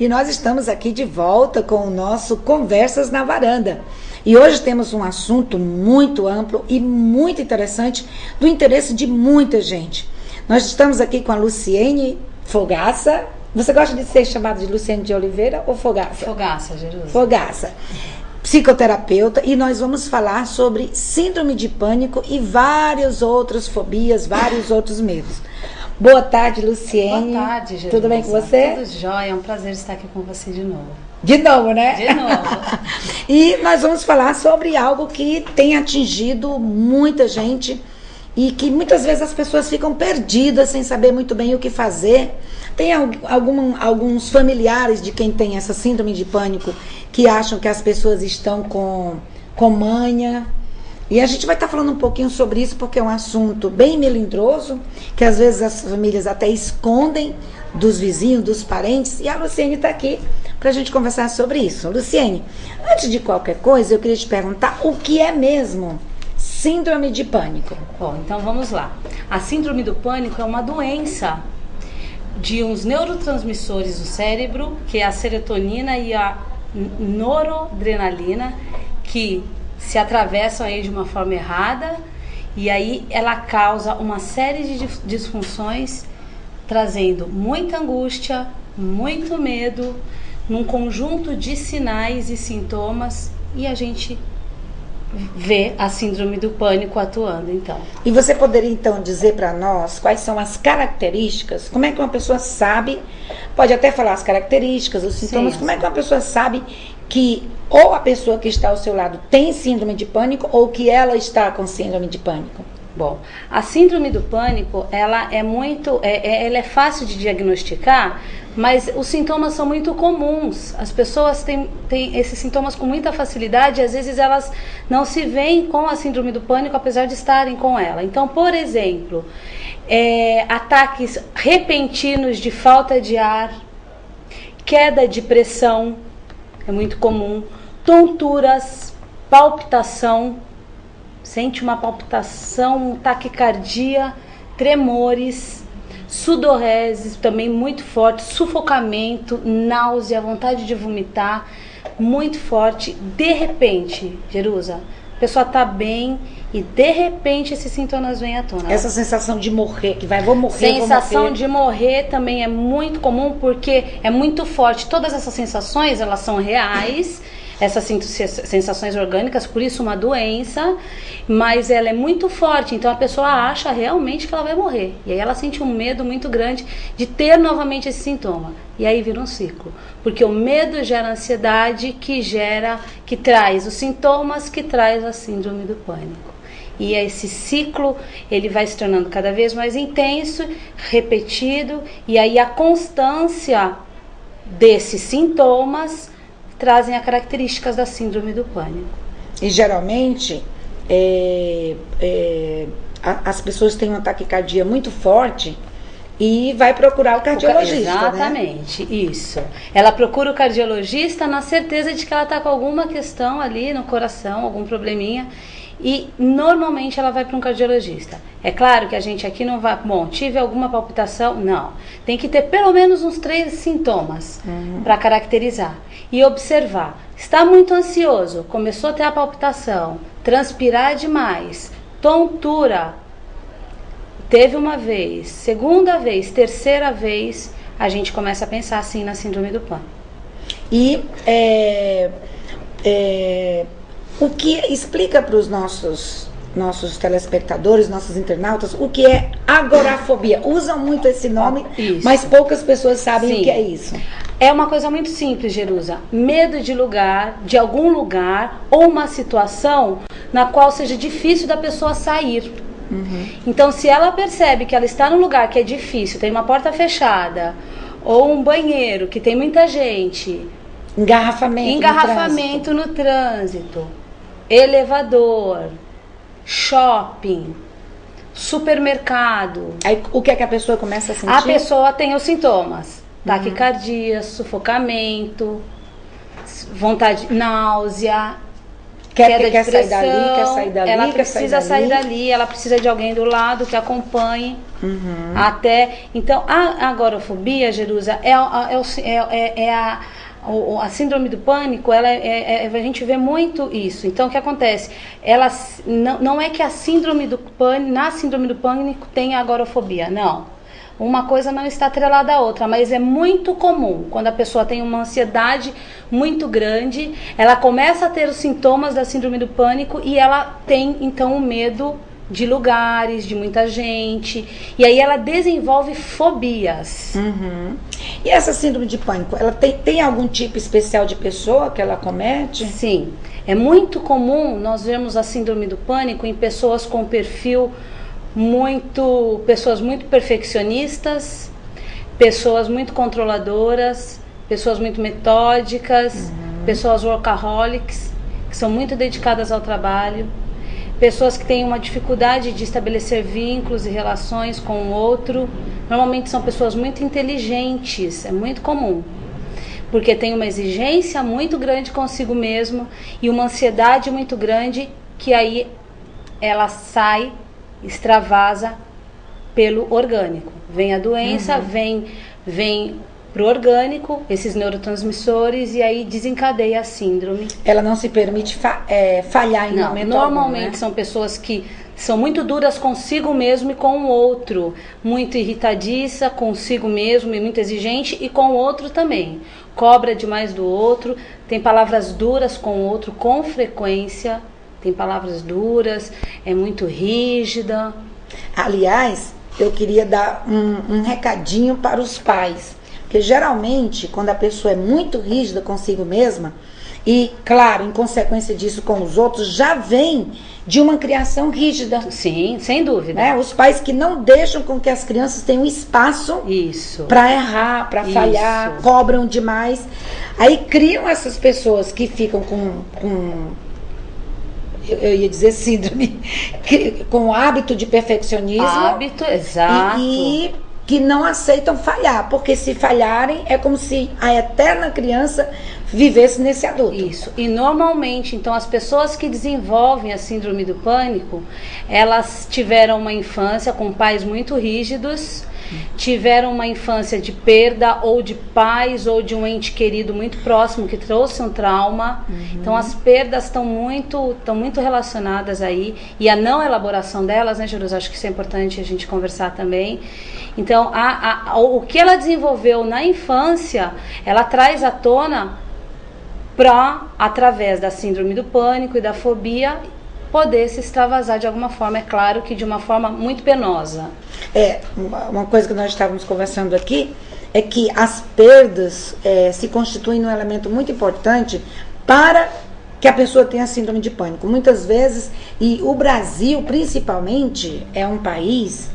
E nós estamos aqui de volta com o nosso Conversas na Varanda. E hoje temos um assunto muito amplo e muito interessante, do interesse de muita gente. Nós estamos aqui com a Luciene Fogaça. Você gosta de ser chamada de Luciene de Oliveira ou Fogaça? Fogaça, Jerusa. Fogaça. Psicoterapeuta, e nós vamos falar sobre síndrome de pânico e várias outras fobias, vários outros medos. Boa tarde, Luciene. Boa tarde, Jerusa. Tudo bem com você? Tudo jóia, é um prazer estar aqui com você de novo. De novo, né? De novo. E nós vamos falar sobre algo que tem atingido muita gente e que muitas vezes as pessoas ficam perdidas sem saber muito bem o que fazer. Tem alguns familiares de quem tem essa síndrome de pânico que acham que as pessoas estão com manha. E a gente vai estar falando um pouquinho sobre isso porque é um assunto bem melindroso, que às vezes as famílias até escondem dos vizinhos, dos parentes. E a Luciene está aqui para a gente conversar sobre isso. Luciene, antes de qualquer coisa, eu queria te perguntar o que é mesmo síndrome de pânico. Bom, então vamos lá. A síndrome do pânico é uma doença de uns neurotransmissores do cérebro, que é a serotonina e a noradrenalina, que se atravessam aí de uma forma errada, e aí ela causa uma série de disfunções, trazendo muita angústia, muito medo, num conjunto de sinais e sintomas, e a gente vê a síndrome do pânico atuando, então. E você poderia, então, dizer para nós quais são as características? Como é que uma pessoa sabe, pode até falar as características, os sintomas, sim, como é que uma pessoa sabe que ou a pessoa que está ao seu lado tem síndrome de pânico ou que ela está com síndrome de pânico? Bom, a síndrome do pânico, ela é fácil de diagnosticar, mas os sintomas são muito comuns. As pessoas têm esses sintomas com muita facilidade e às vezes elas não se veem com a síndrome do pânico, apesar de estarem com ela. Então, por exemplo, ataques repentinos de falta de ar, queda de pressão, é muito comum, tonturas, palpitação, sente uma palpitação, taquicardia, tremores, sudorese também muito forte, sufocamento, náusea, vontade de vomitar, muito forte. De repente, Jerusa, a pessoa está bem e de repente esses sintomas vêm à tona. Essa sensação de morrer, que vou morrer, sensação de morrer também é muito comum porque é muito forte. Todas essas sensações, elas são reais, essas sensações orgânicas, por isso uma doença, mas ela é muito forte, então a pessoa acha realmente que ela vai morrer, e aí ela sente um medo muito grande de ter novamente esse sintoma, e aí vira um ciclo, porque o medo gera ansiedade, que traz os sintomas, que traz a síndrome do pânico. E esse ciclo, ele vai se tornando cada vez mais intenso, repetido, e aí a constância desses sintomas trazem as características da síndrome do pânico. E geralmente as pessoas têm uma taquicardia muito forte e vai procurar o cardiologista. Exatamente, né? Isso. Ela procura o cardiologista na certeza de que ela está com alguma questão ali no coração, algum probleminha, e normalmente ela vai para um cardiologista. É claro que a gente aqui não vai, tive alguma palpitação? Não. Tem que ter pelo menos uns 3 sintomas para caracterizar e observar. Está muito ansioso, começou a ter a palpitação, transpirar demais, tontura, teve uma vez, segunda vez, terceira vez, a gente começa a pensar assim na síndrome do pânico. E o que explica para os nossos telespectadores, nossos internautas, o que é agorafobia? Usam muito esse nome, mas poucas pessoas sabem o que é isso. É uma coisa muito simples, Jerusa. Medo de algum lugar ou uma situação na qual seja difícil da pessoa sair. Então, se ela percebe que ela está num lugar que é difícil, tem uma porta fechada, ou um banheiro que tem muita gente, engarrafamento no trânsito, elevador, shopping, supermercado. Aí o que é que a pessoa começa a sentir? A pessoa tem os sintomas: taquicardia, sufocamento, vontade, náusea, quer sair dali, quer sair dali, ela precisa sair dali, ela precisa de alguém do lado que acompanhe até. Então, a agorafobia, Jerusa, a síndrome do pânico, a gente vê muito isso. Então, o que acontece? Não é que na síndrome do pânico tem a agorafobia, não. Uma coisa não está atrelada à outra, mas é muito comum, quando a pessoa tem uma ansiedade muito grande, ela começa a ter os sintomas da síndrome do pânico e ela tem, então, o medo de lugares, de muita gente, e aí ela desenvolve fobias. E essa síndrome de pânico, ela tem algum tipo especial de pessoa que ela comete? Sim, é muito comum nós vermos a síndrome do pânico em pessoas com perfil pessoas muito perfeccionistas, pessoas muito controladoras, pessoas muito metódicas, pessoas workaholics, que são muito dedicadas ao trabalho, pessoas que têm uma dificuldade de estabelecer vínculos e relações com o outro. Normalmente são pessoas muito inteligentes, é muito comum, porque tem uma exigência muito grande consigo mesmo e uma ansiedade muito grande, que aí ela extravasa pelo orgânico. Vem a doença, vem pro orgânico, esses neurotransmissores, e aí desencadeia a síndrome. Ela não se permite falhar em momento algum, normalmente, né? são pessoas que são muito duras consigo mesmo e com o outro, muito irritadiça consigo mesmo e muito exigente, e com o outro também. Cobra demais do outro, tem palavras duras com o outro com frequência, tem palavras duras, é muito rígida. Aliás, eu queria dar um recadinho para os pais, porque geralmente quando a pessoa é muito rígida consigo mesma, e claro, em consequência disso com os outros, já vem de uma criação rígida. Sim, sem dúvida. Né? Os pais que não deixam com que as crianças tenham espaço para errar, para falhar, cobram demais. Aí criam essas pessoas que ficam eu ia dizer síndrome, com hábito de perfeccionismo. Hábito, exato. E que não aceitam falhar, porque se falharem é como se a eterna criança vivesse nesse adulto. Isso. E normalmente, então, as pessoas que desenvolvem a síndrome do pânico, elas tiveram uma infância com pais muito rígidos, tiveram uma infância de perda ou de pais ou de um ente querido muito próximo que trouxe um trauma. Então as perdas estão muito relacionadas aí, e a não elaboração delas, né, Jerusa? Acho que isso é importante a gente conversar também. Então o que ela desenvolveu na infância, ela traz à tona através da síndrome do pânico e da fobia, poder se extravasar de alguma forma, é claro que de uma forma muito penosa. Uma coisa que nós estávamos conversando aqui é que as perdas se constituem um elemento muito importante para que a pessoa tenha síndrome de pânico. Muitas vezes, e o Brasil principalmente é um país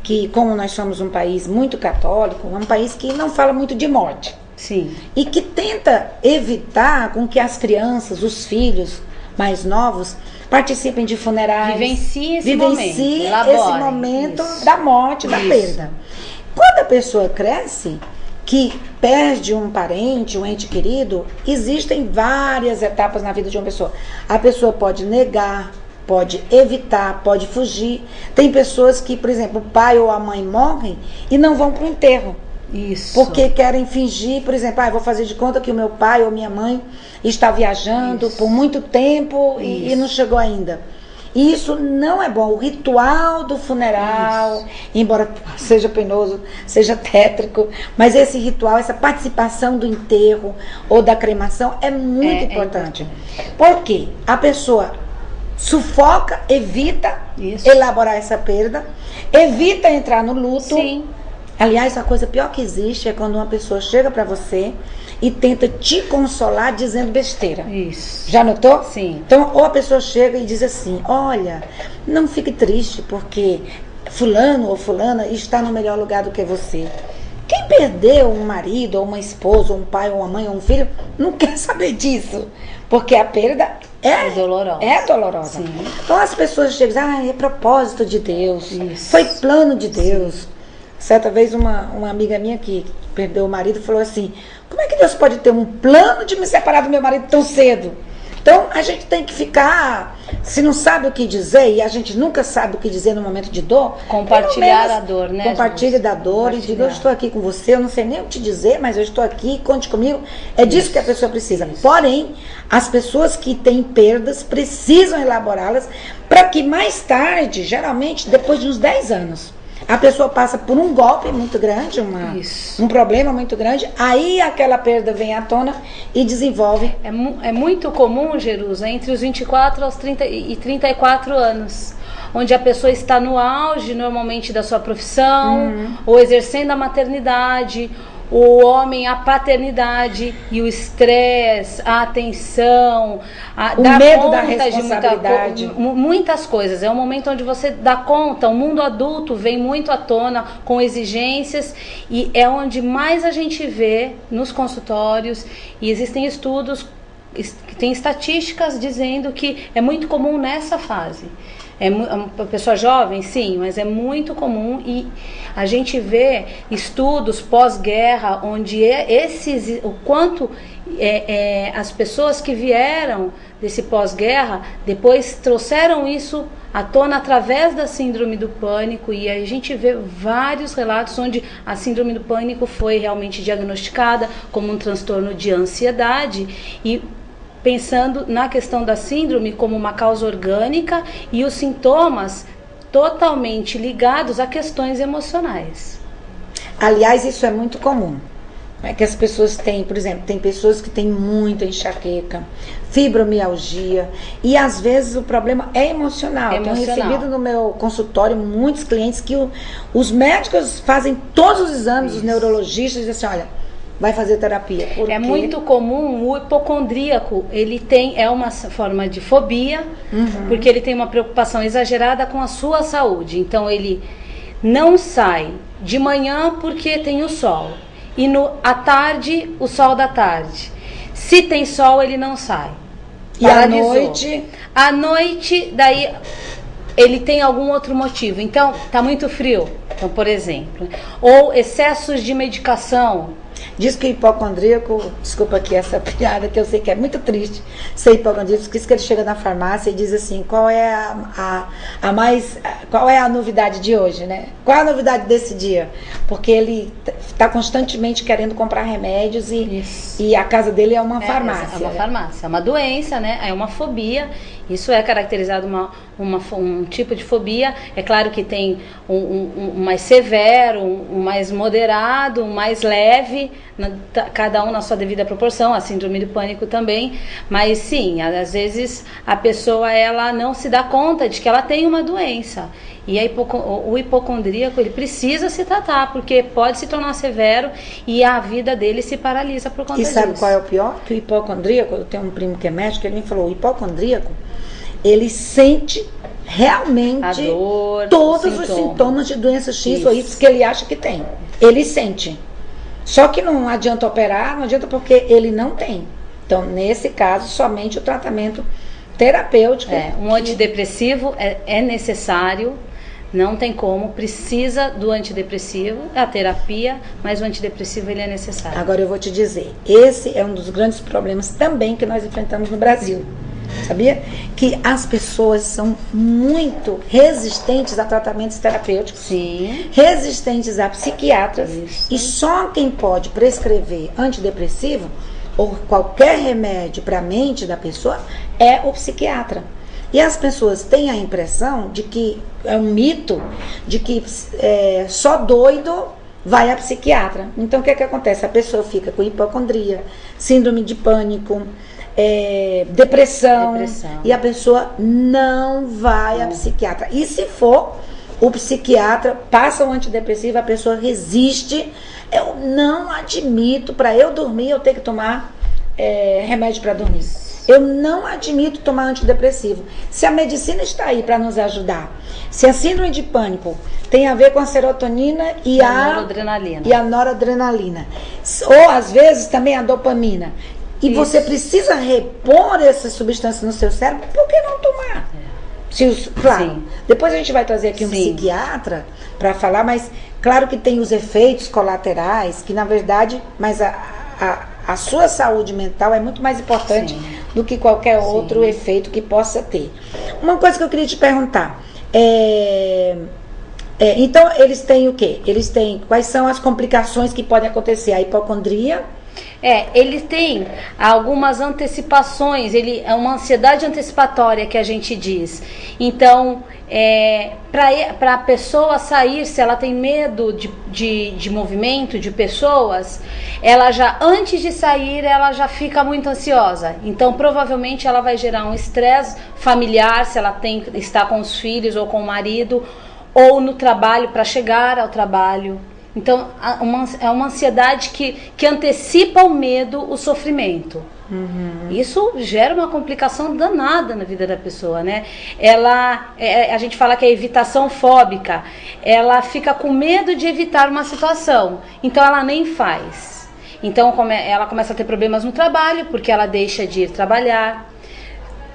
que, como nós somos um país muito católico, é um país que não fala muito de morte. Sim. E que tenta evitar com que as crianças, os filhos mais novos, participem de funerais, vivencie esse momento da morte, da perda. Quando a pessoa cresce, que perde um parente, um ente querido, existem várias etapas na vida de uma pessoa. A pessoa pode negar, pode evitar, pode fugir. Tem pessoas que, por exemplo, o pai ou a mãe morrem e não vão para o enterro. Isso. Porque querem fingir, por exemplo, vou fazer de conta que o meu pai ou minha mãe está viajando por muito tempo e não chegou ainda. E isso não é bom. O ritual do funeral, embora seja penoso, seja tétrico, mas esse ritual, essa participação do enterro ou da cremação é muito importante. Porque a pessoa sufoca, evita elaborar essa perda, evita entrar no luto. Sim. Aliás, a coisa pior que existe é quando uma pessoa chega pra você e tenta te consolar dizendo besteira. Isso. Já notou? Sim. Então, ou a pessoa chega e diz assim, olha, não fique triste porque fulano ou fulana está no melhor lugar do que você. Quem perdeu um marido, ou uma esposa, ou um pai, ou uma mãe, ou um filho, não quer saber disso. Porque a perda é dolorosa. É dolorosa. Sim. Então as pessoas chegam e dizem, é propósito de Deus. Isso. Foi plano de Deus. Sim. Certa vez uma amiga minha que perdeu o marido falou assim, como é que Deus pode ter um plano de me separar do meu marido tão cedo? Então, a gente tem que ficar, se não sabe o que dizer, e a gente nunca sabe o que dizer no momento de dor, compartilhar a dor, né? Compartilhe da dor e diga, eu estou aqui com você, eu não sei nem o que te dizer, mas eu estou aqui, conte comigo. É disso que a pessoa precisa. Porém, as pessoas que têm perdas precisam elaborá-las para que mais tarde, geralmente depois de uns 10 anos, a pessoa passa por um golpe muito grande, um problema muito grande, aí aquela perda vem à tona e desenvolve. É muito comum, Jerusa, entre os 24 aos 30 e 34 anos, onde a pessoa está no auge, normalmente, da sua profissão, ou exercendo a maternidade, o homem, a paternidade, e o estresse, a atenção, o medo da responsabilidade, muitas coisas. É um momento onde você dá conta, o mundo adulto vem muito à tona com exigências, e é onde mais a gente vê nos consultórios, e existem estudos, tem estatísticas dizendo que é muito comum nessa fase. É uma pessoa jovem, sim, mas é muito comum, e a gente vê estudos pós-guerra onde o quanto as pessoas que vieram desse pós-guerra depois trouxeram isso à tona através da síndrome do pânico, e a gente vê vários relatos onde a síndrome do pânico foi realmente diagnosticada como um transtorno de ansiedade, e pensando na questão da síndrome como uma causa orgânica e os sintomas totalmente ligados a questões emocionais. Aliás, isso é muito comum. É que as pessoas têm, por exemplo, tem pessoas que têm muita enxaqueca, fibromialgia, e às vezes o problema é emocional. Tenho recebido no meu consultório muitos clientes que os médicos fazem todos os exames, os neurologistas dizem assim, olha, vai fazer terapia. É muito comum, o hipocondríaco, ele é uma forma de fobia, porque ele tem uma preocupação exagerada com a sua saúde. Então ele não sai de manhã porque tem o sol, e à tarde, o sol da tarde. Se tem sol, ele não sai. E à noite? À noite, daí ele tem algum outro motivo. Então, tá muito frio, então, por exemplo. Ou excessos de medicação. Diz que o hipocondríaco, desculpa aqui essa piada que eu sei que é muito triste, ser hipocondríaco, diz que ele chega na farmácia e diz assim, qual é a novidade de hoje, né? Qual é a novidade desse dia? Porque ele está constantemente querendo comprar remédios e a casa dele é uma farmácia. É uma farmácia, é uma doença, né? É uma fobia. Isso é caracterizado um tipo de fobia. É claro que tem um mais severo, um mais moderado, um mais leve, cada um na sua devida proporção, a síndrome do pânico também. Mas sim, às vezes a pessoa ela não se dá conta de que ela tem uma doença. E o hipocondríaco, ele precisa se tratar, porque pode se tornar severo e a vida dele se paralisa por conta disso. E sabe qual é o pior? Que o hipocondríaco, eu tenho um primo que é médico, ele me falou, o hipocondríaco, ele sente realmente a dor, todos os sintomas de doença X ou Y que ele acha que tem. Ele sente. Só que não adianta operar, não adianta porque ele não tem. Então, nesse caso, somente o tratamento terapêutico. Um antidepressivo é necessário, não tem como, precisa do antidepressivo, a terapia, mas o antidepressivo ele é necessário. Agora eu vou te dizer, esse é um dos grandes problemas também que nós enfrentamos no Brasil. Sabia? Que as pessoas são muito resistentes a tratamentos terapêuticos. Sim. Resistentes a psiquiatras. Isso. E só quem pode prescrever antidepressivo ou qualquer remédio para a mente da pessoa é o psiquiatra. E as pessoas têm a impressão de que é um mito, de que só doido vai a psiquiatra. Então o que acontece? A pessoa fica com hipocondria, síndrome de pânico, depressão, e a pessoa não vai a psiquiatra. E se for, o psiquiatra passa o antidepressivo, a pessoa resiste. Eu não admito, para eu dormir, eu ter que tomar remédio para dormir. Eu não admito tomar antidepressivo. Se a medicina está aí para nos ajudar, se a síndrome de pânico tem a ver com a serotonina e a noradrenalina, ou às vezes também a dopamina, e você precisa repor essas substâncias no seu cérebro, por que não tomar? Claro, sim. Depois a gente vai trazer aqui um psiquiatra para falar, mas claro que tem os efeitos colaterais, que na verdade, mas a sua saúde mental é muito mais importante do que qualquer outro efeito que possa ter. Uma coisa que eu queria te perguntar, então eles têm o quê? Eles têm, quais são as complicações que podem acontecer? A hipocondria? Ele tem algumas antecipações, ele é uma ansiedade antecipatória que a gente diz. Então, para a pessoa sair, se ela tem medo de movimento, de pessoas, ela já, antes de sair, ela já fica muito ansiosa. Então, provavelmente, ela vai gerar um estresse familiar, se ela está com os filhos ou com o marido, ou no trabalho, para chegar ao trabalho. Então, é uma ansiedade que antecipa o medo, o sofrimento. Isso gera uma complicação danada na vida da pessoa, né? A gente fala que é evitação fóbica. Ela fica com medo de evitar uma situação, então ela nem faz. Então, ela começa a ter problemas no trabalho, porque ela deixa de ir trabalhar.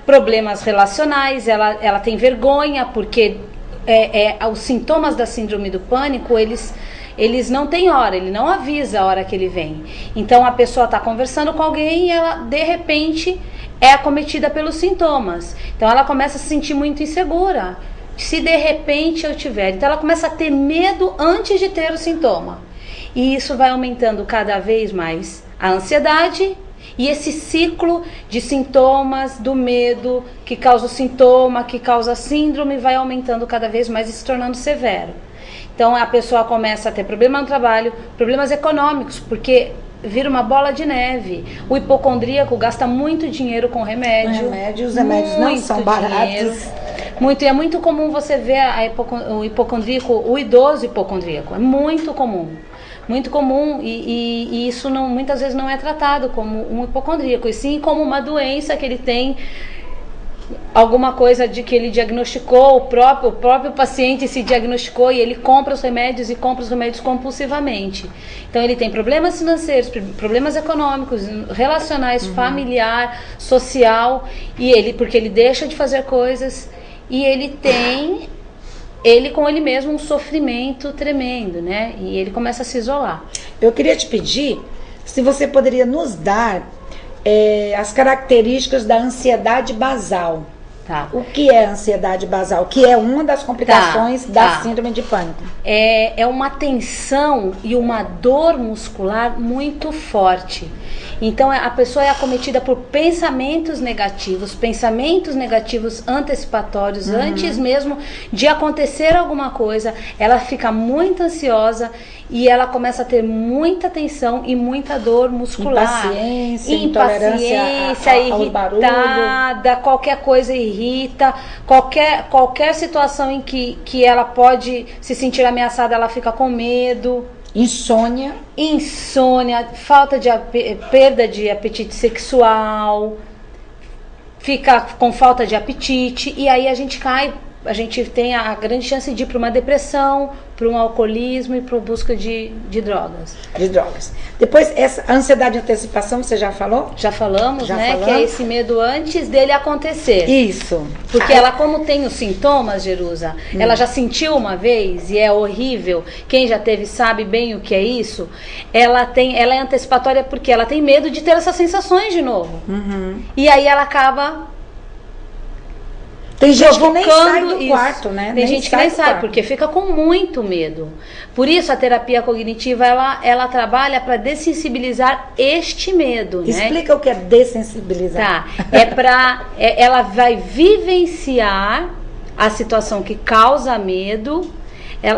Problemas relacionais, ela tem vergonha, porque os sintomas da síndrome do pânico, eles não têm hora, ele não avisa a hora que ele vem. Então a pessoa está conversando com alguém e ela, de repente, é acometida pelos sintomas. Então ela começa a se sentir muito insegura. Se de repente eu tiver. Então ela começa a ter medo antes de ter o sintoma. E isso vai aumentando cada vez mais a ansiedade e esse ciclo de sintomas, do medo, que causa o sintoma, que causa a síndrome, vai aumentando cada vez mais e se tornando severo. Então a pessoa começa a ter problema no trabalho, problemas econômicos, porque vira uma bola de neve. O hipocondríaco gasta muito dinheiro com remédio. Os remédios não são baratos. E é muito comum você ver o hipocondríaco, o idoso hipocondríaco. É muito comum. Muito comum, e isso muitas vezes não é tratado como um hipocondríaco, e sim como uma doença que ele tem, alguma coisa de que ele diagnosticou, o próprio paciente se diagnosticou e ele compra os remédios e compra os remédios compulsivamente. Então ele tem problemas financeiros, problemas econômicos, relacionais, familiar, social, porque ele deixa de fazer coisas e ele tem com ele mesmo um sofrimento tremendo, né? E ele começa a se isolar. Eu queria te pedir se você poderia nos dar as características da ansiedade basal. Tá. O que é ansiedade basal? Que é uma das complicações da síndrome de pânico. É uma tensão e uma dor muscular muito forte. Então a pessoa é acometida por pensamentos negativos antecipatórios, antes mesmo de acontecer alguma coisa. Ela fica muito ansiosa e ela começa a ter muita tensão e muita dor muscular. Impaciência, irritada, qualquer coisa irrita, qualquer situação em que ela pode se sentir ameaçada, ela fica com medo. Insônia, perda de apetite sexual, fica com falta de apetite, e aí a gente tem a grande chance de ir para uma depressão, para um alcoolismo e para busca de drogas. Depois, essa ansiedade de antecipação, você já falou? Já falamos, né? Que é esse medo antes dele acontecer. Isso. Porque ela, como tem os sintomas, Jerusa, ela já sentiu uma vez e é horrível. Quem já teve sabe bem o que é isso. Ela é antecipatória porque ela tem medo de ter essas sensações de novo. E aí ela acaba... Tem gente que nem sai do quarto, né? Tem gente que nem sai, porque fica com muito medo. Por isso a terapia cognitiva, ela trabalha para dessensibilizar este medo. Explica o que é dessensibilizar. Tá. Ela vai vivenciar a situação que causa medo,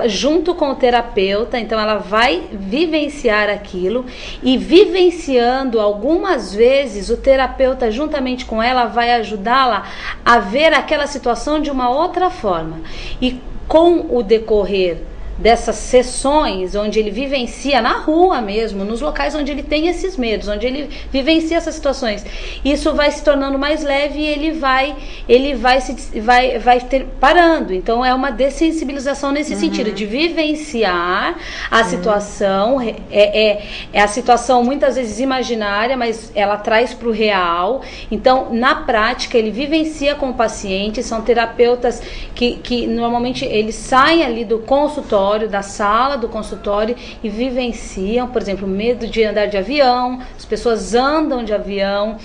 junto com o terapeuta. Então ela vai vivenciar aquilo, e vivenciando algumas vezes o terapeuta juntamente com ela vai ajudá-la a ver aquela situação de uma outra forma. E com o decorrer dessas sessões, onde ele vivencia na rua mesmo, nos locais onde ele tem esses medos, onde ele vivencia essas situações, isso vai se tornando mais leve e ele vai parando. Então é uma dessensibilização nesse sentido, de vivenciar a situação, é a situação muitas vezes imaginária, mas ela traz para o real. Então na prática ele vivencia com o paciente. São terapeutas que normalmente eles saem ali do consultório, da sala do consultório, e vivenciam, por exemplo, medo de andar de avião. As pessoas andam de avião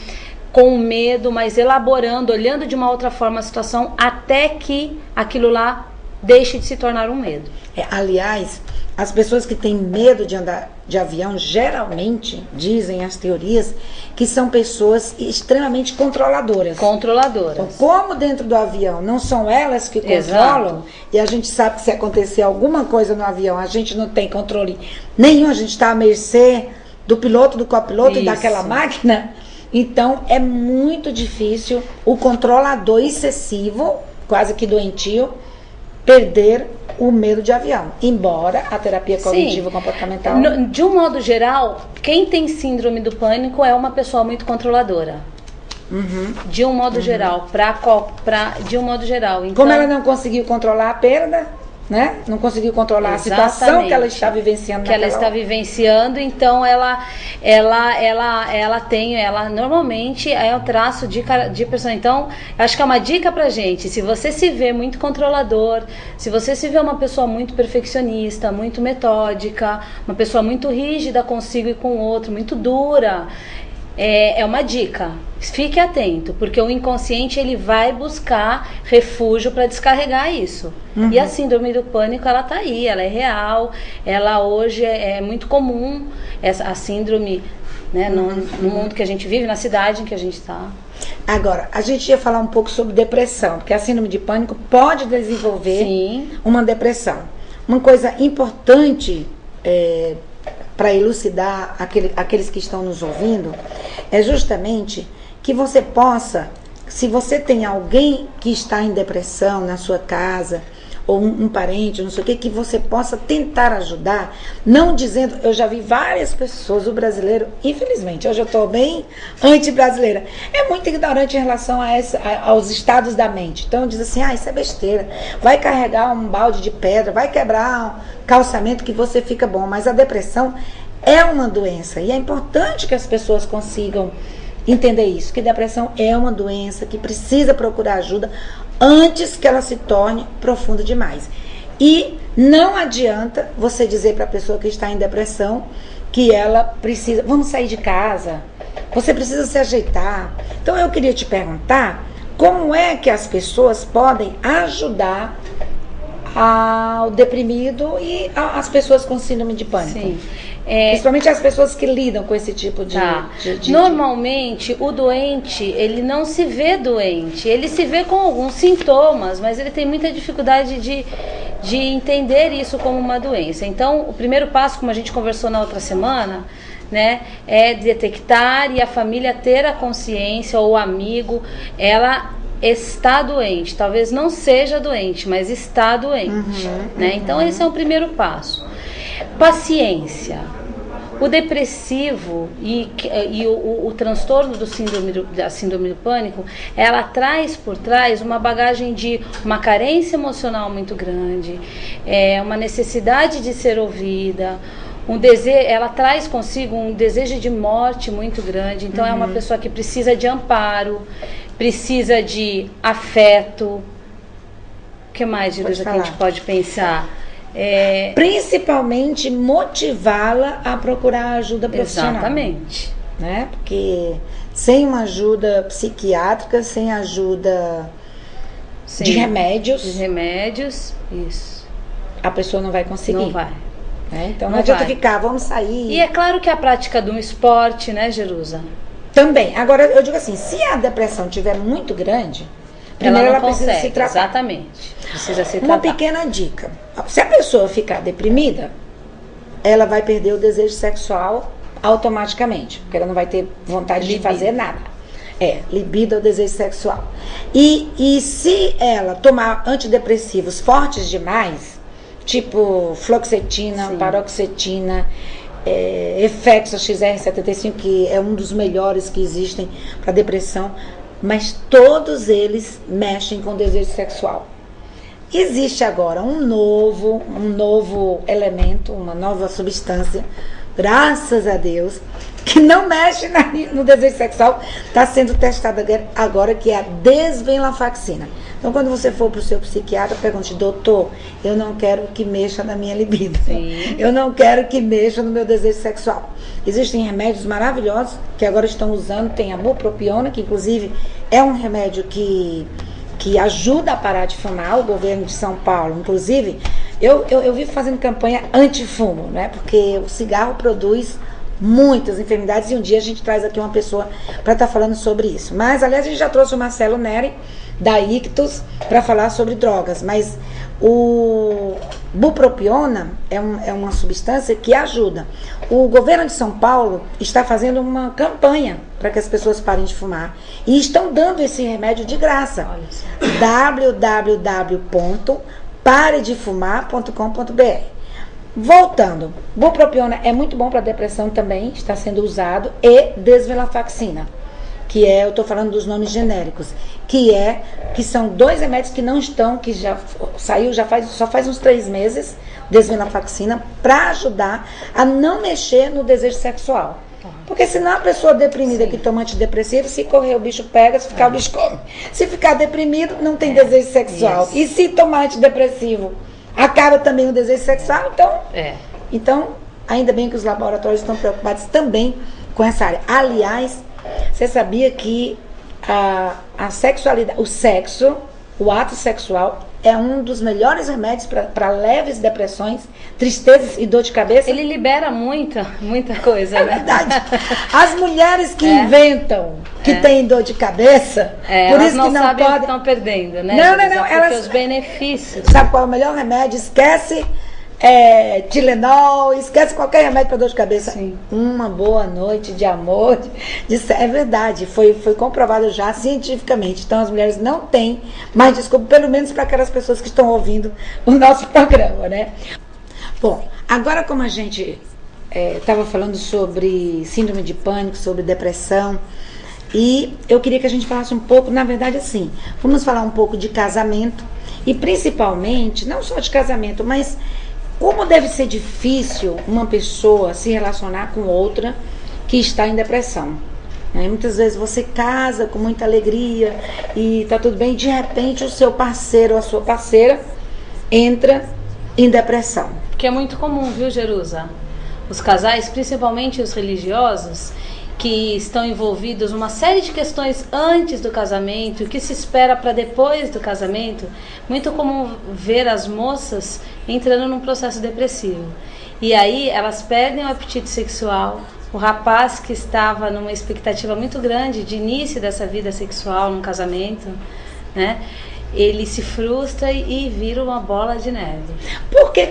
com medo, mas elaborando, olhando de uma outra forma a situação, até que aquilo lá deixe de se tornar um medo. Aliás, as pessoas que têm medo de andar de avião, geralmente, dizem as teorias, que são pessoas extremamente controladoras. Então, como dentro do avião não são elas que controlam, e a gente sabe que se acontecer alguma coisa no avião, a gente não tem controle nenhum, a gente está à mercê do piloto, do copiloto e daquela máquina. Então, é muito difícil o controlador excessivo, quase que doentio, perder o medo de avião, embora a terapia cognitivo comportamental... De um modo geral, quem tem síndrome do pânico é uma pessoa muito controladora. De um modo geral, de um modo geral. Então, como ela não conseguiu controlar a perda, né? Não conseguiu controlar a situação que ela está vivenciando. Então ela normalmente é um traço de pessoa. Então, acho que é uma dica pra gente. Se você se vê muito controlador, se você se vê uma pessoa muito perfeccionista, muito metódica, uma pessoa muito rígida consigo e com o outro, muito dura, é uma dica. Fique atento, porque o inconsciente ele vai buscar refúgio para descarregar isso. E a síndrome do pânico, ela tá aí, ela é real, ela hoje é muito comum, a síndrome, né, no mundo que a gente vive, na cidade em que a gente está. Agora, a gente ia falar um pouco sobre depressão, porque a síndrome de pânico pode desenvolver uma depressão. Uma coisa importante para elucidar aqueles que estão nos ouvindo é justamente que você possa, se você tem alguém que está em depressão na sua casa, ou um parente, não sei o que você possa tentar ajudar, não dizendo, eu já vi várias pessoas, o brasileiro, infelizmente, hoje eu estou bem anti-brasileira, é muito ignorante em relação aos estados da mente. Então diz assim, isso é besteira, vai carregar um balde de pedra, vai quebrar um calçamento que você fica bom, mas a depressão é uma doença, e é importante que as pessoas consigam entender isso, que depressão é uma doença, que precisa procurar ajuda antes que ela se torne profunda demais. E não adianta você dizer para a pessoa que está em depressão que ela precisa, vamos sair de casa, você precisa se ajeitar. Então eu queria te perguntar, como é que as pessoas podem ajudar ao deprimido e as pessoas com síndrome de pânico? Sim. Principalmente as pessoas que lidam com esse tipo de... Normalmente, o doente, ele não se vê doente, ele se vê com alguns sintomas, mas ele tem muita dificuldade de entender isso como uma doença. Então, o primeiro passo, como a gente conversou na outra semana, né, é detectar e a família ter a consciência, ou o amigo, ela está doente, talvez não seja doente, mas está doente, né? Então esse é o primeiro passo. Paciência. O depressivo e o transtorno da síndrome do pânico, ela traz por trás uma bagagem de uma carência emocional muito grande, uma necessidade de ser ouvida, ela traz consigo um desejo de morte muito grande. Então é uma pessoa que precisa de amparo, precisa de afeto. O que mais, Jerusa, que a gente pode pensar? Principalmente motivá-la a procurar ajuda profissional. Exatamente. Né? Porque sem uma ajuda psiquiátrica, sem ajuda de remédios... isso. A pessoa não vai conseguir. Não vai. Então não adianta ficar, vamos sair. E é claro que a prática de um esporte, né, Jerusa? Também. Agora, eu digo assim, se a depressão estiver muito grande, primeiro ela precisa se tratar. Exatamente. Precisa se tratar. Uma pequena dica. Se a pessoa ficar deprimida, ela vai perder o desejo sexual automaticamente, porque ela não vai ter vontade de fazer nada. Libido é o desejo sexual. E se ela tomar antidepressivos fortes demais, tipo fluoxetina, paroxetina, Efexor XR75, que é um dos melhores que existem para depressão, mas todos eles mexem com o desejo sexual. Existe agora um novo elemento, uma nova substância, graças a Deus, que não mexe no desejo sexual, está sendo testada agora, que é a desvenlafaxina. Então, quando você for para o seu psiquiatra, pergunte, doutor, eu não quero que mexa na minha libido. Sim. Eu não quero que mexa no meu desejo sexual. Existem remédios maravilhosos que agora estão usando. Tem a bupropiona, que inclusive é um remédio que ajuda a parar de fumar. O governo de São Paulo, inclusive, eu vivo fazendo campanha anti-fumo, né? Porque o cigarro produz muitas enfermidades, e um dia a gente traz aqui uma pessoa para estar falando sobre isso. Mas, aliás, a gente já trouxe o Marcelo Neri, da Ictus, para falar sobre drogas. Mas o bupropiona é uma substância que ajuda. O governo de São Paulo está fazendo uma campanha para que as pessoas parem de fumar. E estão dando esse remédio de graça. www.paredefumar.com.br. Voltando, bupropiona é muito bom para depressão também, está sendo usado, e desvenlafaxina, que eu estou falando dos nomes genéricos, que são 2 remédios que não estão, que já saiu, só faz uns 3 meses, desvenlafaxina, para ajudar a não mexer no desejo sexual. Porque senão a pessoa deprimida que toma antidepressivo, se correr o bicho pega, se ficar o bicho come. Se ficar deprimido, não tem desejo sexual. E se tomar antidepressivo, acaba também o desejo sexual. Então, ainda bem que os laboratórios estão preocupados também com essa área. Aliás, você sabia que a sexualidade, o ato sexual é um dos melhores remédios para leves depressões, tristezas e dor de cabeça? Ele libera muita coisa, né? É verdade. As mulheres que inventam que têm dor de cabeça, por isso que não sabem podem... que estão perdendo, né? Não. Porque os benefícios... Sabe qual é o melhor remédio? Esquece Tilenol, esquece qualquer remédio para dor de cabeça. Sim. Uma boa noite de amor, é verdade, foi comprovado já cientificamente. Então as mulheres não têm mais desculpa, pelo menos para aquelas pessoas que estão ouvindo o nosso programa, né? Bom, agora como a gente estava falando sobre síndrome de pânico, sobre depressão, e eu queria que a gente falasse um pouco, na verdade assim, vamos falar um pouco de casamento, e principalmente, não só de casamento, mas como deve ser difícil uma pessoa se relacionar com outra que está em depressão. Muitas vezes você casa com muita alegria e tá tudo bem, e de repente o seu parceiro ou a sua parceira entra em depressão. Que é muito comum, viu, Jerusa? Os casais, principalmente os religiosos, que estão envolvidos numa série de questões antes do casamento, o que se espera para depois do casamento, muito comum ver as moças entrando num processo depressivo. E aí elas perdem o apetite sexual, o rapaz que estava numa expectativa muito grande de início dessa vida sexual num casamento, né? Ele se frustra e vira uma bola de neve. Por que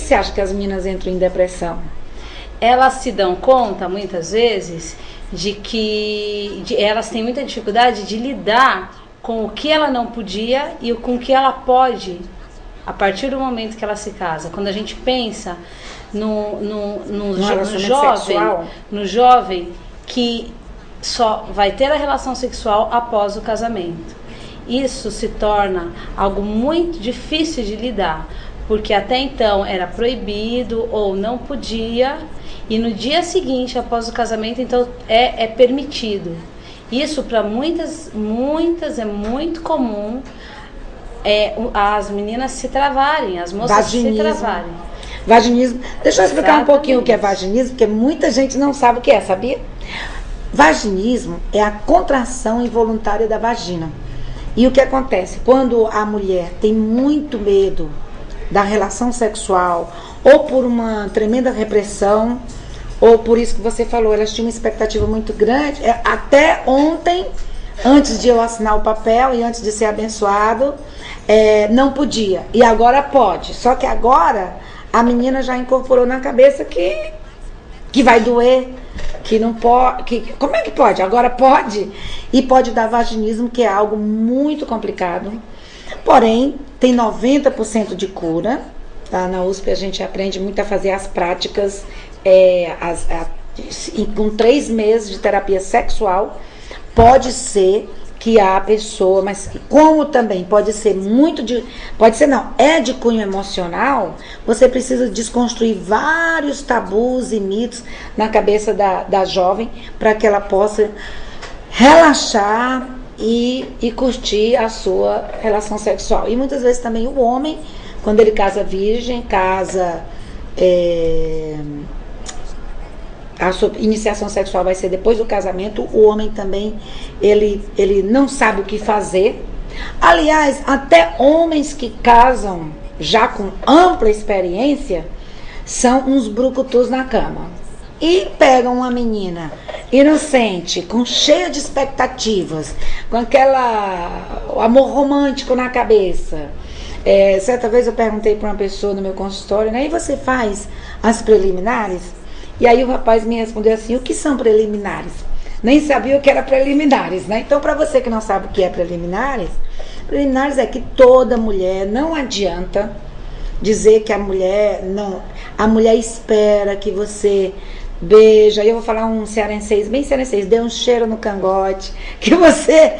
você acha que as meninas entram em depressão? Elas se dão conta, muitas vezes, de que elas têm muita dificuldade de lidar com o que ela não podia e com o que ela pode a partir do momento que ela se casa. Quando a gente pensa no jovem que só vai ter a relação sexual após o casamento. Isso se torna algo muito difícil de lidar, porque até então era proibido ou não podia, e no dia seguinte, após o casamento, então é permitido. Isso para muitas é muito comum, as meninas se travarem, as moças se travarem. Vaginismo. Deixa eu explicar um pouquinho o que é vaginismo, porque muita gente não sabe o que é, sabia? Vaginismo é a contração involuntária da vagina. E o que acontece? Quando a mulher tem muito medo da relação sexual, ou por uma tremenda repressão, ou por isso que você falou, elas tinham uma expectativa muito grande. Até ontem, antes de eu assinar o papel e antes de ser abençoado, não podia. E agora pode. Só que agora a menina já incorporou na cabeça que vai doer, que não pode. Como é que pode? Agora pode. E pode dar vaginismo, que é algo muito complicado. Porém, tem 90% de cura. Tá? Na USP a gente aprende muito a fazer as práticas com 3 meses de terapia sexual. Pode ser que a pessoa, mas como também pode ser é de cunho emocional, você precisa desconstruir vários tabus e mitos na cabeça da jovem para que ela possa relaxar e curtir a sua relação sexual. E muitas vezes também o homem, quando ele casa virgem, a sua iniciação sexual vai ser depois do casamento, o homem também, ele não sabe o que fazer. Aliás, até homens que casam já com ampla experiência são uns brucutus na cama. E pegam uma menina inocente, cheia de expectativas, com o amor romântico na cabeça. Certa vez eu perguntei para uma pessoa no meu consultório, né, e você faz as preliminares? E aí o rapaz me respondeu assim, o que são preliminares? Nem sabia o que era preliminares, né? Então, para você que não sabe o que é preliminares é que toda mulher, não adianta dizer que a mulher espera que você beija, eu vou falar um cearense, bem cearense, dê um cheiro no cangote, que você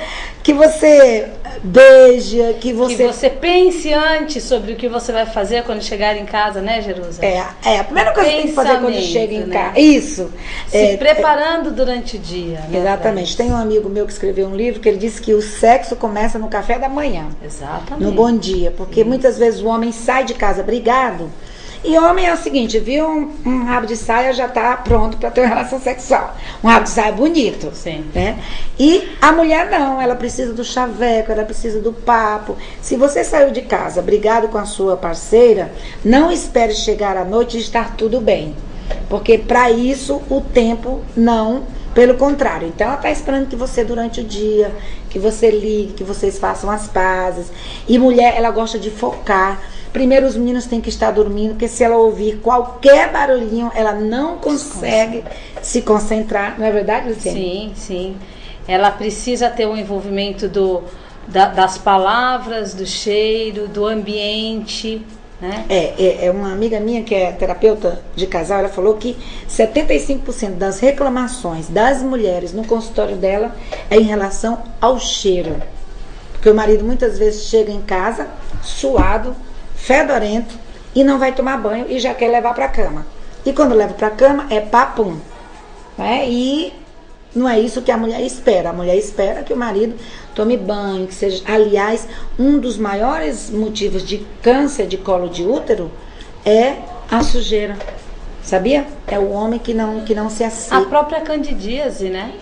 beija, que você pense antes sobre o que você vai fazer quando chegar em casa, né, Jerusa? A primeira coisa que tem que fazer quando chega em casa, isso. Se preparando durante o dia. Né, exatamente. Tem um amigo meu que escreveu um livro que ele disse que o sexo começa no café da manhã. Exatamente. No bom dia, porque muitas vezes o homem sai de casa brigado. E homem é o seguinte, viu um rabo de saia, já está pronto para ter uma relação sexual. Um rabo de saia bonito. Sim. Né? E a mulher não, ela precisa do chaveco, ela precisa do papo. Se você saiu de casa brigado com a sua parceira, não espere chegar à noite e estar tudo bem. Porque para isso o tempo não, pelo contrário. Então ela está esperando que você durante o dia, que você ligue, que vocês façam as pazes. E mulher, ela gosta de focar. Primeiro os meninos têm que estar dormindo, porque se ela ouvir qualquer barulhinho, ela não consegue se concentrar. Não é verdade, Luciane? Sim, sim. Ela precisa ter um envolvimento das palavras, do cheiro, do ambiente, né? É uma amiga minha que é terapeuta de casal, ela falou que 75% das reclamações das mulheres no consultório dela é em relação ao cheiro. Porque o marido muitas vezes chega em casa suado, fedorento, e não vai tomar banho e já quer levar para a cama. E quando leva para a cama é papum, né? E não é isso que a mulher espera. A mulher espera que o marido tome banho, que seja. Aliás, um dos maiores motivos de câncer de colo de útero é a sujeira. Sabia? É o homem que não se asseca. A própria candidíase, né?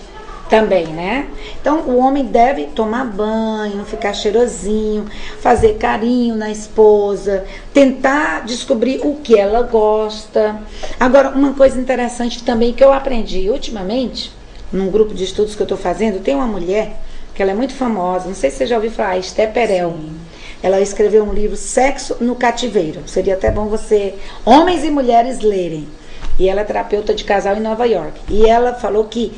Também, né? Então, o homem deve tomar banho, ficar cheirosinho, fazer carinho na esposa, tentar descobrir o que ela gosta. Agora, uma coisa interessante também que eu aprendi ultimamente, num grupo de estudos que eu estou fazendo, tem uma mulher que ela é muito famosa, não sei se você já ouviu falar, Esther Perel. Sim. Ela escreveu um livro, Sexo no Cativeiro. Seria até bom você, homens e mulheres, lerem. E ela é terapeuta de casal em Nova York. E ela falou que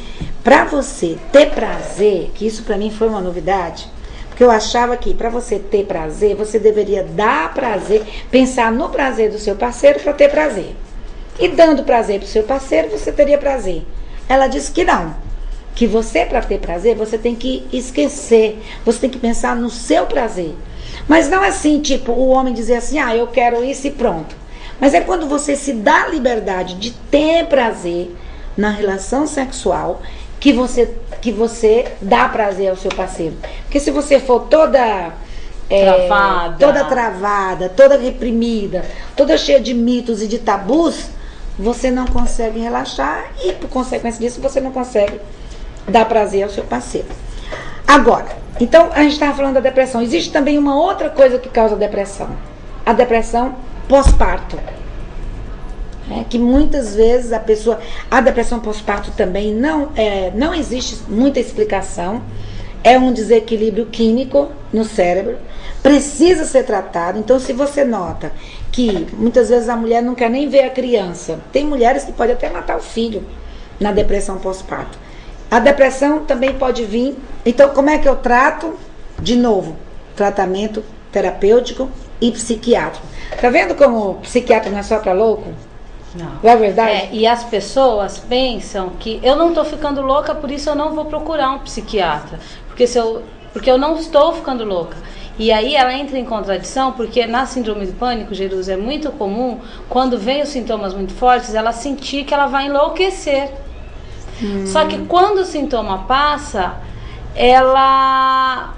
para você ter prazer, que isso para mim foi uma novidade, porque eu achava que para você ter prazer, você deveria dar prazer, pensar no prazer do seu parceiro para ter prazer. E dando prazer para o seu parceiro, você teria prazer. Ela disse que não. Que você, para ter prazer, você tem que esquecer, você tem que pensar no seu prazer. Mas não assim, tipo, o homem dizer assim, eu quero isso e pronto. Mas é quando você se dá a liberdade de ter prazer na relação sexual que você dá prazer ao seu parceiro. Porque se você for toda travada, toda reprimida, toda cheia de mitos e de tabus, você não consegue relaxar e, por consequência disso, você não consegue dar prazer ao seu parceiro. Agora, então a gente estava falando da depressão. Existe também uma outra coisa que causa depressão. A depressão pós-parto. Que muitas vezes a depressão pós-parto também não existe muita explicação. É um desequilíbrio químico no cérebro, precisa ser tratado. Então, se você nota que muitas vezes a mulher não quer nem ver a criança, tem mulheres que podem até matar o filho na depressão pós-parto. A depressão também pode vir. Então, como é que eu trato? De novo, tratamento terapêutico e psiquiátrico. Tá vendo como psiquiatra não é só para louco? Não é verdade? E as pessoas pensam que eu não estou ficando louca, por isso eu não vou procurar um psiquiatra. Porque eu não estou ficando louca. E aí ela entra em contradição, porque na síndrome do pânico, Jerusa, é muito comum, quando vem os sintomas muito fortes, ela sentir que ela vai enlouquecer. Só que quando o sintoma passa, ela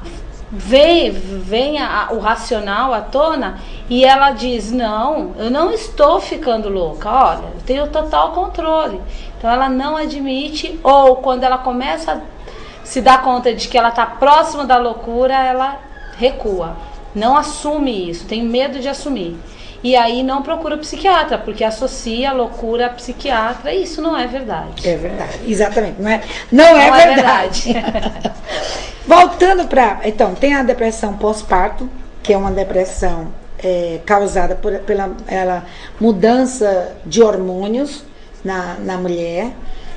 vem o racional à tona e ela diz, não, eu não estou ficando louca, olha, eu tenho total controle. Então ela não admite, ou quando ela começa a se dar conta de que ela está próxima da loucura, ela recua, não assume isso, tem medo de assumir. E aí não procura o psiquiatra, porque associa a loucura a psiquiatra, e isso não é verdade. É verdade, exatamente, não é verdade. Voltando para... Então, tem a depressão pós-parto, que é uma depressão causada pela mudança de hormônios na mulher,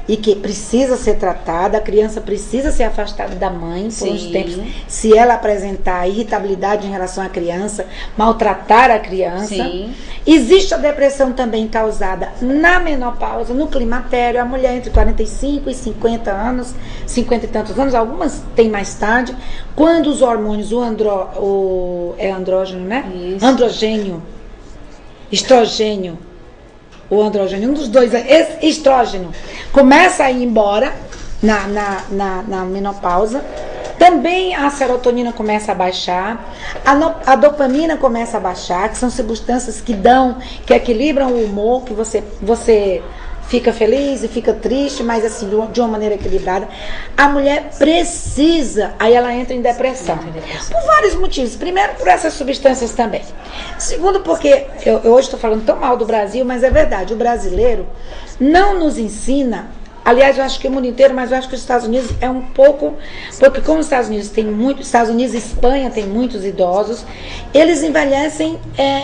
e que precisa ser tratada, a criança precisa ser afastada da mãe por uns tempos, se ela apresentar irritabilidade em relação à criança, maltratar a criança. Sim. Existe a depressão também causada na menopausa, no climatério, a mulher entre 45 e 50 anos, 50 e tantos anos, algumas tem mais tarde, quando os hormônios, é andrógeno, né? Isso. Androgênio, estrogênio, o androgênio, um dos dois, estrógeno, começa a ir embora na menopausa. Também a serotonina começa a baixar, a dopamina começa a baixar, que são substâncias que equilibram o humor, que você fica feliz e fica triste, mas assim, de uma maneira equilibrada. A mulher precisa, aí ela entra em depressão. Por vários motivos. Primeiro, por essas substâncias também. Segundo, porque eu hoje estou falando tão mal do Brasil, mas é verdade, o brasileiro não nos ensina. Aliás, eu acho que o mundo inteiro, mas eu acho que os Estados Unidos é um pouco... Porque como os Estados Unidos Estados Unidos e Espanha tem muitos idosos, eles envelhecem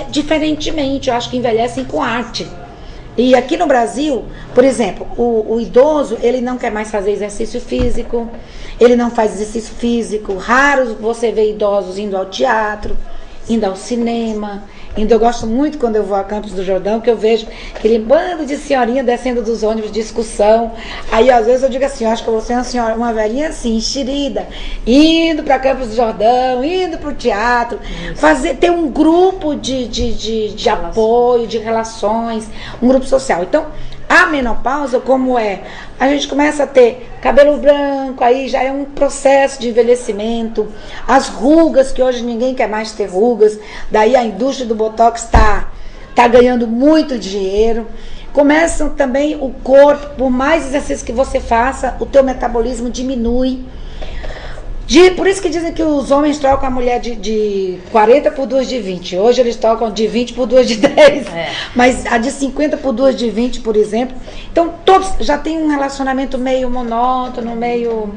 diferentemente. Eu acho que envelhecem com arte. E aqui no Brasil, por exemplo, o idoso, ele não quer mais fazer exercício físico, ele não faz exercício físico. Raro você vê idosos indo ao teatro, indo ao cinema. Eu gosto muito quando eu vou a Campos do Jordão, que eu vejo aquele bando de senhorinha descendo dos ônibus de excursão. Aí às vezes eu digo assim, eu acho que eu vou ser uma senhora, uma velhinha assim, enxerida, indo para Campos do Jordão, indo para o teatro, ter um grupo de apoio, de relações, um grupo social. Então, a menopausa, como é? A gente começa a ter cabelo branco, aí já é um processo de envelhecimento. As rugas, que hoje ninguém quer mais ter rugas, daí a indústria do Botox tá ganhando muito dinheiro. Começam também o corpo, por mais exercício que você faça, o teu metabolismo diminui. Por isso que dizem que os homens trocam a mulher de 40 por 2 de 20. Hoje eles trocam de 20 por 2 de 10. Mas a de 50 por 2 de 20, por exemplo. Então, todos já tem um relacionamento meio monótono, meio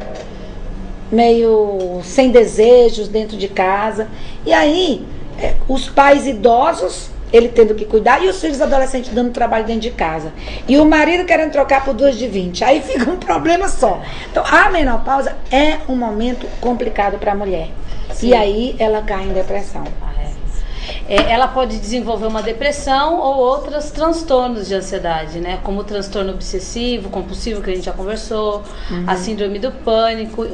sem desejos dentro de casa. E aí, os pais idosos, ele tendo que cuidar, e os filhos adolescentes dando trabalho dentro de casa. E o marido querendo trocar por 2 de 20. Aí fica um problema só. Então, a menopausa é um momento complicado para a mulher. Sim. E aí ela cai em depressão. Ela pode desenvolver uma depressão ou outros transtornos de ansiedade, né? Como o transtorno obsessivo, compulsivo, que a gente já conversou, a síndrome do pânico.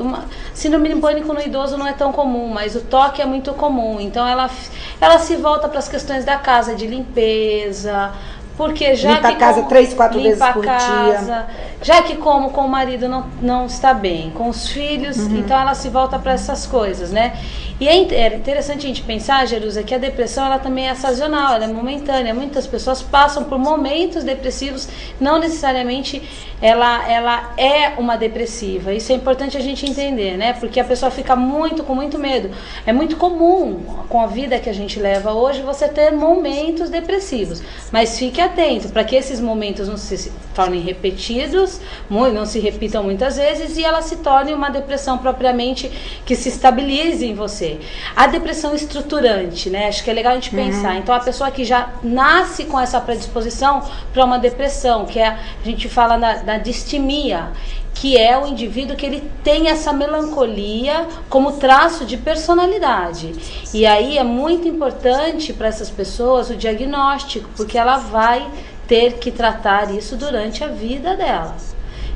Síndrome do pânico no idoso não é tão comum, mas o toque é muito comum. Então ela se volta para as questões da casa, de limpeza, porque já limpa a casa 3, 4 vezes por dia. Já que com o marido não está bem, com os filhos, então ela se volta para essas coisas, né? E é interessante a gente pensar, Jerusa, que a depressão ela também é sazonal, ela é momentânea. Muitas pessoas passam por momentos depressivos, não necessariamente ela é uma depressiva. Isso é importante a gente entender, né? Porque a pessoa fica com muito medo. É muito comum, com a vida que a gente leva hoje, você ter momentos depressivos. Mas fique atento para que esses momentos não se tornem repetidos, não se repitam muitas vezes e ela se torne uma depressão propriamente que se estabilize em você. A depressão estruturante, né? Acho que é legal a gente pensar. Então, a pessoa que já nasce com essa predisposição para uma depressão, que a gente fala da distimia, que é o indivíduo que ele tem essa melancolia como traço de personalidade. E aí é muito importante para essas pessoas o diagnóstico, porque ela vai ter que tratar isso durante a vida dela.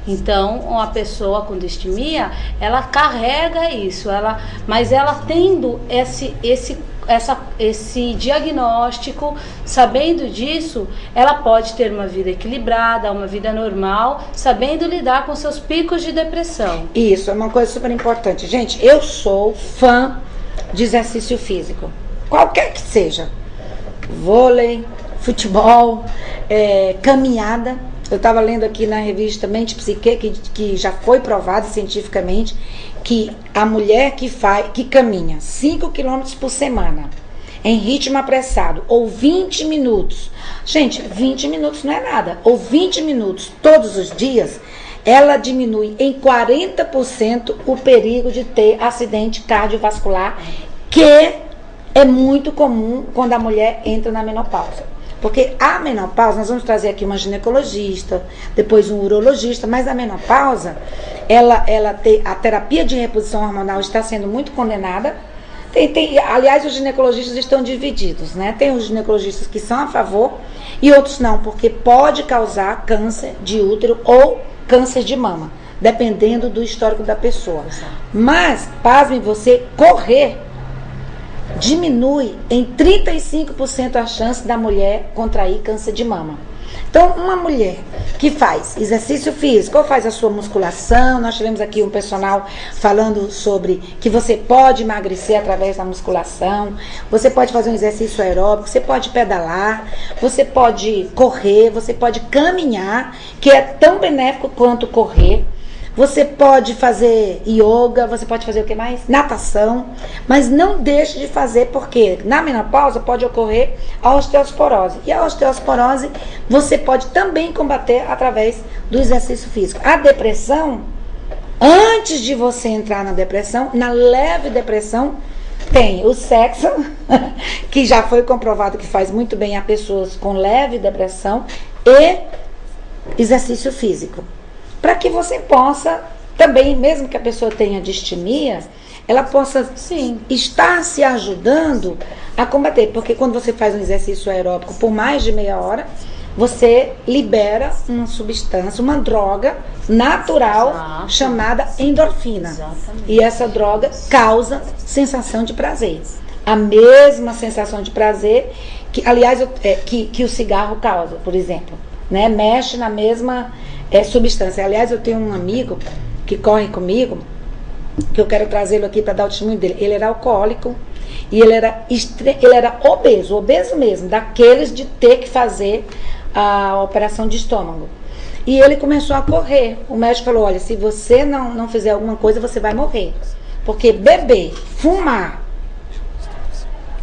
Então, uma pessoa com distimia, ela carrega isso, mas ela tendo esse diagnóstico, sabendo disso, ela pode ter uma vida equilibrada, uma vida normal, sabendo lidar com seus picos de depressão. Isso, é uma coisa super importante. Gente, eu sou fã de exercício físico, qualquer que seja. Vôlei, futebol, caminhada. Eu estava lendo aqui na revista Mente Psique, que já foi provado cientificamente, que a mulher que caminha 5 quilômetros por semana, em ritmo apressado, ou 20 minutos, gente, 20 minutos não é nada, ou 20 minutos todos os dias, ela diminui em 40% o perigo de ter acidente cardiovascular, que é muito comum quando a mulher entra na menopausa. Porque a menopausa, nós vamos trazer aqui uma ginecologista, depois um urologista, mas a menopausa, a terapia de reposição hormonal está sendo muito condenada. Aliás, os ginecologistas estão divididos, né? Tem os ginecologistas que são a favor e outros não, porque pode causar câncer de útero ou câncer de mama, dependendo do histórico da pessoa. Mas, pasme você, correr diminui em 35% a chance da mulher contrair câncer de mama. Então, uma mulher que faz exercício físico ou faz a sua musculação, nós tivemos aqui um personal falando sobre que você pode emagrecer através da musculação, você pode fazer um exercício aeróbico, você pode pedalar, você pode correr, você pode caminhar, que é tão benéfico quanto correr. Você pode fazer yoga, você pode fazer o que mais? Natação, mas não deixe de fazer, porque na menopausa pode ocorrer a osteosporose. E a osteosporose você pode também combater através do exercício físico. A depressão, antes de você entrar na depressão, na leve depressão, tem o sexo, que já foi comprovado que faz muito bem a pessoas com leve depressão, e exercício físico. Para que você possa também, mesmo que a pessoa tenha distimia, ela possa estar se ajudando a combater. Porque quando você faz um exercício aeróbico por mais de meia hora, você libera uma substância, uma droga natural chamada endorfina. Exatamente. E essa droga causa sensação de prazer. A mesma sensação de prazer que, aliás, que o cigarro causa, por exemplo. Né? Mexe na mesma substância. Aliás, eu tenho um amigo que corre comigo, que eu quero trazê-lo aqui para dar o testemunho dele. Ele era alcoólico e ele era obeso mesmo, daqueles de ter que fazer a operação de estômago. E ele começou a correr. O médico falou: olha, se você não fizer alguma coisa, você vai morrer. Porque beber, fumar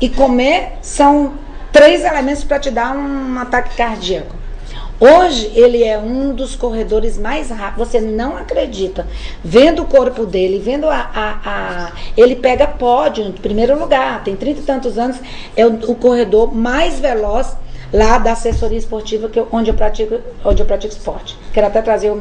e comer são 3 elementos para te dar um ataque cardíaco. Hoje ele é um dos corredores mais rápidos, você não acredita. Vendo o corpo dele, vendo ele pega pódio em primeiro lugar, tem 30 e tantos anos, é o corredor mais veloz lá da assessoria esportiva onde eu pratico esporte. Quero até trazer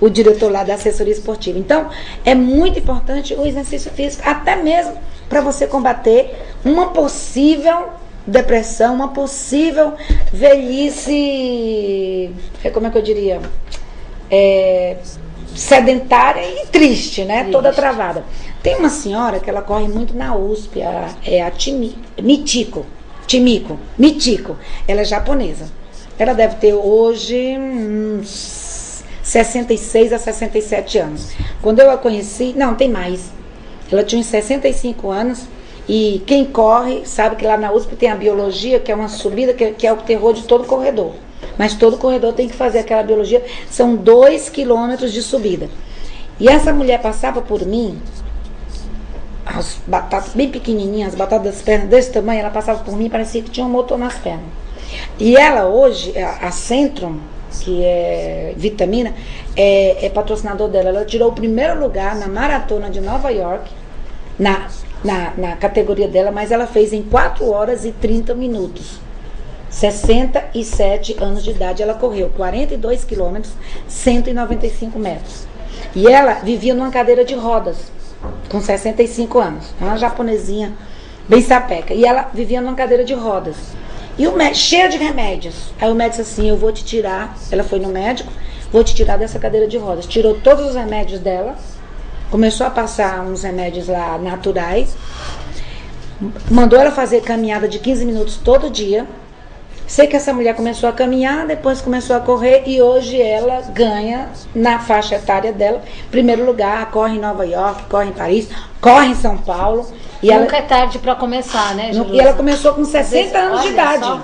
o diretor lá da assessoria esportiva. Então, é muito importante o exercício físico, até mesmo para você combater uma possível depressão, uma possível velhice, como é que eu diria, sedentária e triste, né? Triste. Toda travada. Tem uma senhora que ela corre muito na USP, a Mitiko. Ela é japonesa. Ela deve ter hoje uns 66 a 67 anos. Quando eu a conheci, não, tem mais. Ela tinha uns 65 anos. E quem corre sabe que lá na USP tem a biologia, que é uma subida que é o terror de todo corredor. Mas todo corredor tem que fazer aquela biologia. São 2 quilômetros de subida. E essa mulher passava por mim, as batatas bem pequenininhas, as batatas das pernas desse tamanho, ela passava por mim, parecia que tinha um motor nas pernas. E ela hoje, a Centrum, que é vitamina, é patrocinador dela. Ela tirou o primeiro lugar na maratona de Nova York, na categoria dela, mas ela fez em 4 horas e 30 minutos. 67 anos de idade, ela correu 42 quilômetros, 195 metros. E ela vivia numa cadeira de rodas, com 65 anos. Uma japonesinha, bem sapeca. E ela vivia numa cadeira de rodas. E o médico, cheia de remédios. Aí o médico disse assim: eu vou te tirar. Ela foi no médico: vou te tirar dessa cadeira de rodas. Tirou todos os remédios dela. Começou a passar uns remédios lá naturais. mandou ela fazer caminhada de 15 minutos todo dia. Sei que essa mulher começou a caminhar, depois começou a correr e hoje ela ganha na faixa etária dela, primeiro lugar, corre em Nova York, corre em Paris, corre em São Paulo. E nunca é tarde para começar, né, Jerusa? E ela começou com 60 anos de idade. Só.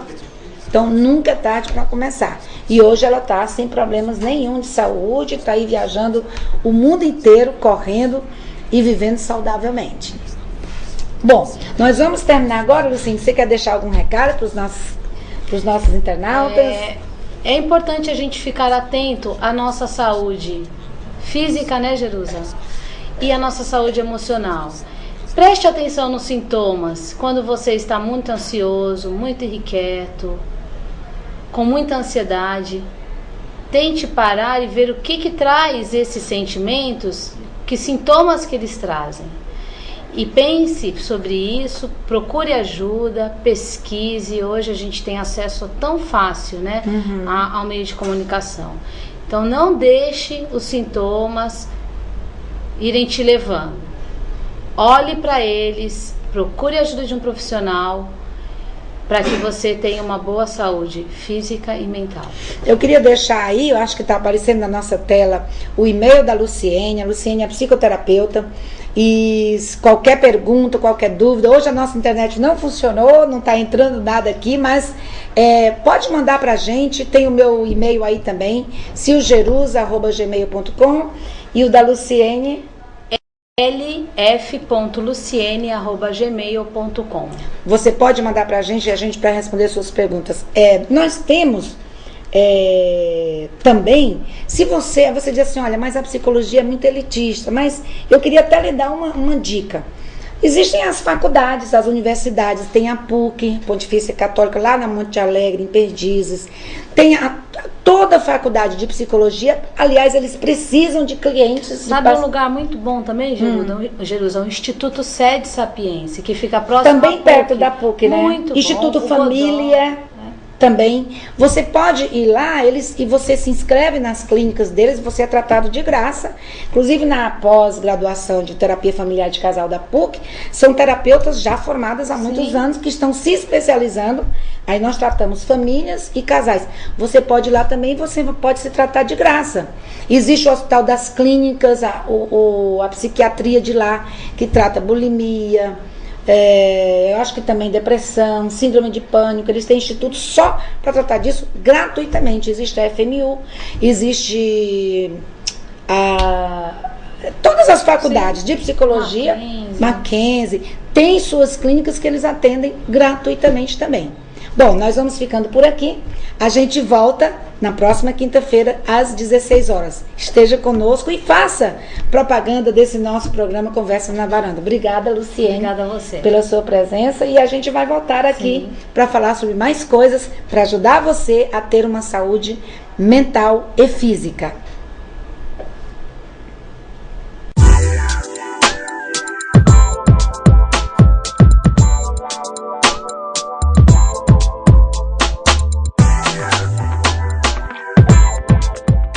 Então nunca é tarde para começar. E hoje ela está sem problemas nenhum de saúde, está aí viajando o mundo inteiro, correndo e vivendo saudavelmente. Bom, nós vamos terminar agora, Lucinha. Você quer deixar algum recado para os nossos internautas? É importante a gente ficar atento à nossa saúde física, né, Jerusa? E a nossa saúde emocional. Preste atenção nos sintomas. Quando você está muito ansioso, muito irrequieto, com muita ansiedade, tente parar e ver o que traz esses sentimentos, que sintomas que eles trazem. E pense sobre isso, procure ajuda, pesquise. Hoje a gente tem acesso tão fácil, né, ao meio de comunicação. Então não deixe os sintomas irem te levando. Olhe para eles, procure a ajuda de um profissional para que você tenha uma boa saúde física e mental. Eu queria deixar aí, eu acho que está aparecendo na nossa tela, o e-mail da Luciene. A Luciene é psicoterapeuta. E qualquer pergunta, qualquer dúvida, hoje a nossa internet não funcionou, não está entrando nada aqui, mas pode mandar para a gente, tem o meu e-mail aí também, silgerusa@gmail.com, e o da Luciene lf.luciene@gmail.com. Você pode mandar para a gente para responder suas perguntas. Nós temos também, se você diz assim, olha, mas a psicologia é muito elitista, mas eu queria até lhe dar uma dica. Existem as faculdades, as universidades, tem a PUC, Pontifícia Católica, lá na Monte Alegre, em Perdizes, tem toda a faculdade de psicologia, aliás, eles precisam de clientes. Sabe um lugar muito bom também, Jerusa? O Instituto Sede Sapiense, que fica próximo também perto da PUC, né? Muito Instituto bom, Família. Também, você pode ir lá, e você se inscreve nas clínicas deles, você é tratado de graça. Inclusive na pós-graduação de terapia familiar de casal da PUC, são terapeutas já formadas há muitos anos que estão se especializando. Aí nós tratamos famílias e casais. Você pode ir lá também, você pode se tratar de graça. Existe o Hospital das Clínicas, a psiquiatria de lá, que trata bulimia, eu acho que também depressão, síndrome de pânico. Eles têm institutos só para tratar disso gratuitamente. Existe a FMU, existe todas as faculdades de psicologia, Mackenzie, tem suas clínicas que eles atendem gratuitamente também. Bom, nós vamos ficando por aqui. A gente volta na próxima quinta-feira, às 16 horas. Esteja conosco e faça propaganda desse nosso programa Conversa na Varanda. Obrigada, Luciene. Obrigada a você. Pela sua presença. E a gente vai voltar aqui para falar sobre mais coisas, para ajudar você a ter uma saúde mental e física.